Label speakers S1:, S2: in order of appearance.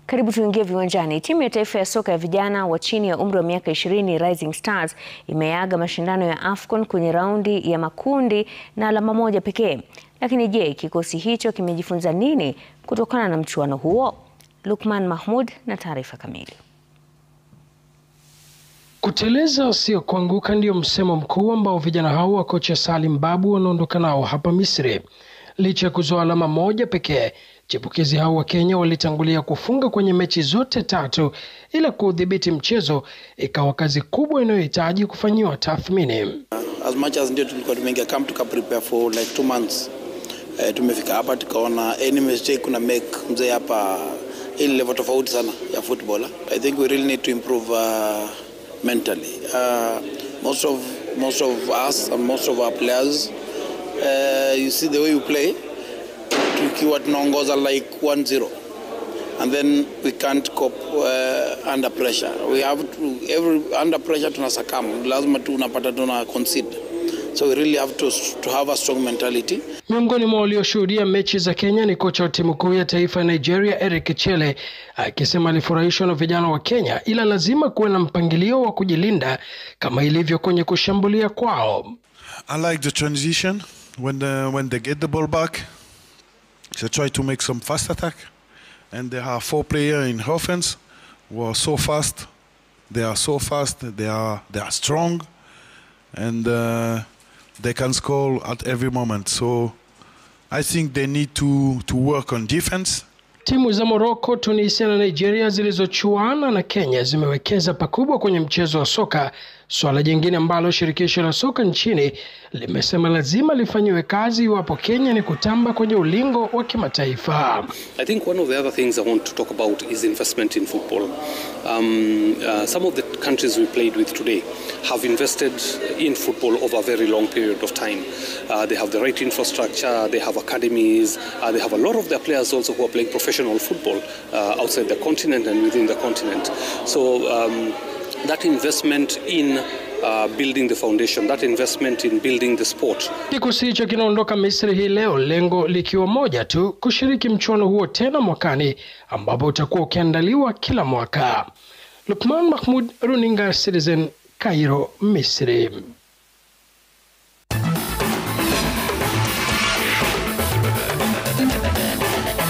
S1: Karibu tuingie viwanjani. Timu ya taifa ya soka ya vijana wa chini ya umri wa miaka 20 Rising Stars imeaga mashindano ya AFCON kwenye raundi ya makundi na alama moja pekee. Lakini je, kikosi hicho kimejifunza nini kutokana na mchuano huo? Lukman Mahmud na taarifa kamili.
S2: Kuteleza sio kuanguka ndio msemo mkuu ambao vijana hao wa kocha Salim Babu wanaondoka nao hapa Misri. Licha ya kuzoa alama moja pekee, chipukizi hao wa Kenya walitangulia kufunga kwenye mechi zote tatu, ila kudhibiti mchezo ikawa kazi kubwa inayohitaji kufanyiwa tathmini.
S3: As much as ndio tulikuwa tumeingia camp prepare for like 2 months. Tumefika hapa tukaona any mistake kuna make mzee hapa ile level tofauti sana ya footballer. I think we really need to improve mentally. Most of us and most of our players, you see the way we play, tukiwa tunaongoza like 1-0 and then we can't cope under pressure. We have to under pressure tunasakam, lazima tunapata tuna concede. So we really have to have a strong mentality.
S2: Miongoni mwa walioshuhudia mechi za Kenya ni kocha wa timu kuu ya taifa ya Nigeria Eric Chelle, akisema alifurahishwa na vijana wa Kenya, ila lazima kuwe na mpangilio wa kujilinda kama ilivyo kwenye kushambulia kwao.
S4: I like the transition when they get the ball back. They try to make some fast attack, and they have 4 players in offense who are so fast. They are so fast. They are strong, and they can score at every moment. So I think they need to work on defense.
S2: Timu za Morocco, Tunisia na Nigeria zilizochuana na Kenya zimewekeza pakubwa kwenye mchezo wa soka, swala jingine ambalo shirikisho la soka nchini limesema lazima lifanyiwe kazi iwapo Kenya ni kutamba kwenye ulingo wa kimataifa.
S5: I think one of the other things I want to talk about is investment in football. Some of the countries we played with today have invested in football over a very long period of time. They have the right infrastructure, they have academies, they have a lot of their players also who are playing professional football outside the continent and within the continent. So that investment in building the foundation, that investment in building the sport.
S2: Kikosi hicho kinaondoka Misri hii leo, lengo likiwa moja tu, kushiriki mchuano huo tena mwakani ambapo utakuwa ukiandaliwa kila mwaka. Lukman Mahmud, Runinga Citizen, Cairo, Misri.